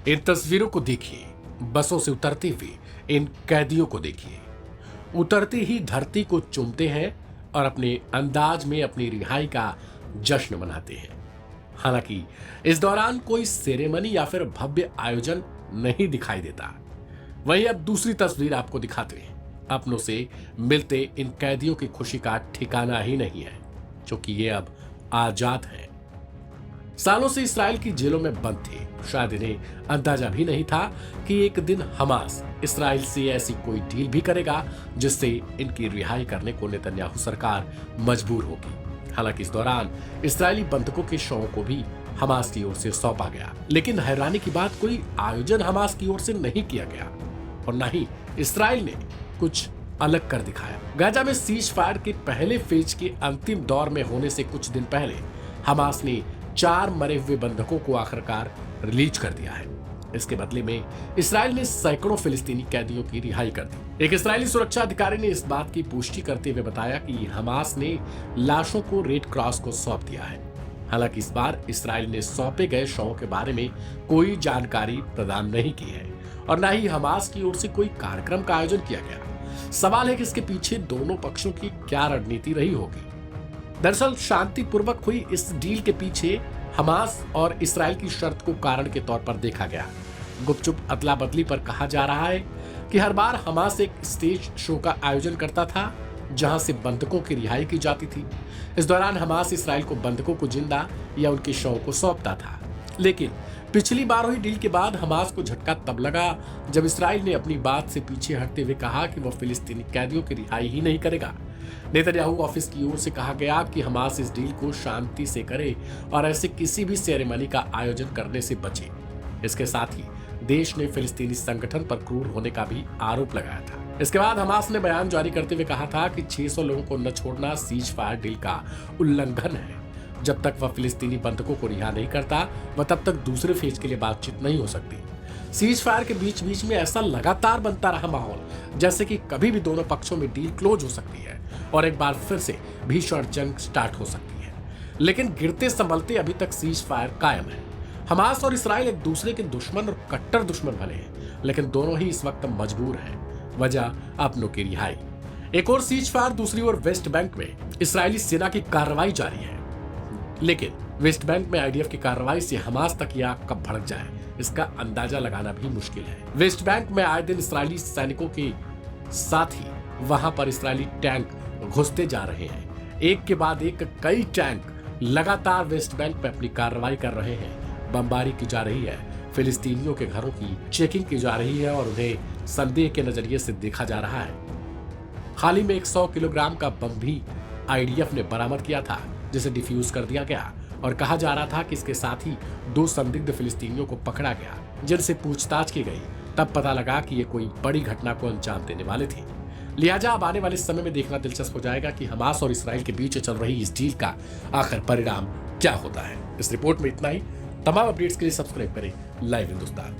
इन तस्वीरों को देखिए, बसों से उतरते हुए इन कैदियों को देखिए। उतरते ही धरती को चूमते हैं और अपने अंदाज में अपनी रिहाई का जश्न मनाते हैं। हालांकि इस दौरान कोई सेरेमनी या फिर भव्य आयोजन नहीं दिखाई देता। वहीं अब दूसरी तस्वीर आपको दिखाते हैं। अपनों से मिलते इन कैदियों की खुशी का ठिकाना ही नहीं है, क्योंकि ये अब आजाद हैं। सालों से इस्राएल की जेलों में बंद थे। शायद इन्हें अंदाजा भी नहीं था कि एक दिन हमास इस्राएल से ऐसी कोई डील भी करेगा जिससे इनकी रिहाई करने को नेतन्याहू सरकार मजबूर होगी। हालांकि इस दौरान इस्राएली बंधकों के शवों को भी हमास की ओर से सौंपा गया, लेकिन हैरानी की बात, कोई आयोजन हमास की ओर से नहीं किया गया और न ही इस्राएल ने कुछ अलग कर दिखाया। गाजा में सीज फायर के पहले फेज के अंतिम दौर में होने से कुछ दिन पहले हमास ने 4 मरे हुए बंधकों को आखिरकार रिलीज कर दिया है। इसके बदले में इस्राएल ने सैकड़ों फिलिस्तीनी कैदियों की रिहाई कर दी। एक इस्राएली सुरक्षा अधिकारी ने इस बात की पुष्टि करते हुए बताया कि हमास ने लाशों को रेड क्रॉस को सौंप दिया है। हालांकि इस बार इस्राएल ने सौंपे गए शवों के बारे में कोई जानकारी प्रदान नहीं की है और न ही हमास की ओर से कोई कार्यक्रम का आयोजन किया गया। सवाल है कि इसके पीछे दोनों पक्षों की क्या रणनीति रही होगी। दरअसल शांतिपूर्वक हुई इस डील के पीछे हमास और इस्राएल की शर्त को कारण के तौर पर देखा गया। गुपचुप अदला बदली पर कहा जा रहा है कि हर बार हमास एक स्टेज शो का आयोजन करता था जहां से बंधकों की रिहाई की जाती थी। इस दौरान हमास इस्राएल को बंधकों को जिंदा या उनके शव को सौंपता था। लेकिन पिछली बार हुई डील के बाद हमास को झटका तब लगा जब इस्राएल ने अपनी बात से पीछे हटते हुए कहा कि वह फिलिस्तीनी कैदियों की रिहाई ही नहीं करेगा। नेतन्याहू ऑफिस की ओर से कहा गया कि हमास इस डील को शांति से करे और ऐसे किसी भी सेरेमनी का आयोजन करने से बचे। इसके साथ ही देश ने फिलिस्तीनी संगठन पर क्रूर होने का भी आरोप लगाया था। इसके बाद हमास ने बयान जारी करते हुए कहा था कि 600 लोगों को न छोड़ना सीज फायर डील का उल्लंघन है। जब तक वह फिलिस्तीनी बंधकों को रिहा नहीं करता, वह तब तक दूसरे फेज के लिए बातचीत नहीं हो सकती। सीज फायर के बीच बीच में ऐसा लगातार बनता रहा माहौल जैसे कि कभी भी दोनों पक्षों में डील क्लोज हो सकती है और एक बार फिर से भीषण जंग स्टार्ट हो सकती है। लेकिन गिरते संभलते अभी तक सीज फायर कायम है। हमास और इस्राएल एक दूसरे के दुश्मन और कट्टर दुश्मन भले हैं, लेकिन दोनों ही इस वक्त मजबूर हैं। वजह अपनों की रिहाई। एक और सीज फायर, दूसरी ओर वेस्ट बैंक में इस्राएली सेना की कार्रवाई जारी है। लेकिन वेस्ट बैंक में आईडीएफ की कार्रवाई से हमास तक यह आग कब भड़क जाए, इसका अंदाजा लगाना भी मुश्किल है। वेस्ट बैंक में आए दिन इस्राएली सैनिकों के साथ ही वहां पर इस्राएली टैंक घुसते जा रहे हैं। एक के बाद एक कई टैंक लगातार वेस्ट बैंक में अपनी कार्रवाई कर रहे हैं। बमबारी की जा रही है, फिलिस्तीनियों के घरों की चेकिंग की जा रही है और उन्हें संदेह के नजरिए से देखा जा रहा है। हाल ही में 100 किलोग्राम का बम भी आईडीएफ ने बरामद किया था, जिसे डिफ्यूज कर दिया गया और कहा जा रहा था कि इसके साथ ही 2 संदिग्ध फिलिस्तीनियों को पकड़ा गया, जिनसे पूछताछ की गई। तब पता लगा कि ये कोई बड़ी घटना को अंजाम देने वाले थे। लिहाजा अब आने वाले समय में देखना दिलचस्प हो जाएगा कि हमास और इस्राएल के बीच चल रही इस डील का आखिर परिणाम क्या होता है। इस रिपोर्ट में इतना ही। तमाम अपडेट्स के लिए सब्सक्राइब करें लाइव हिंदुस्तान।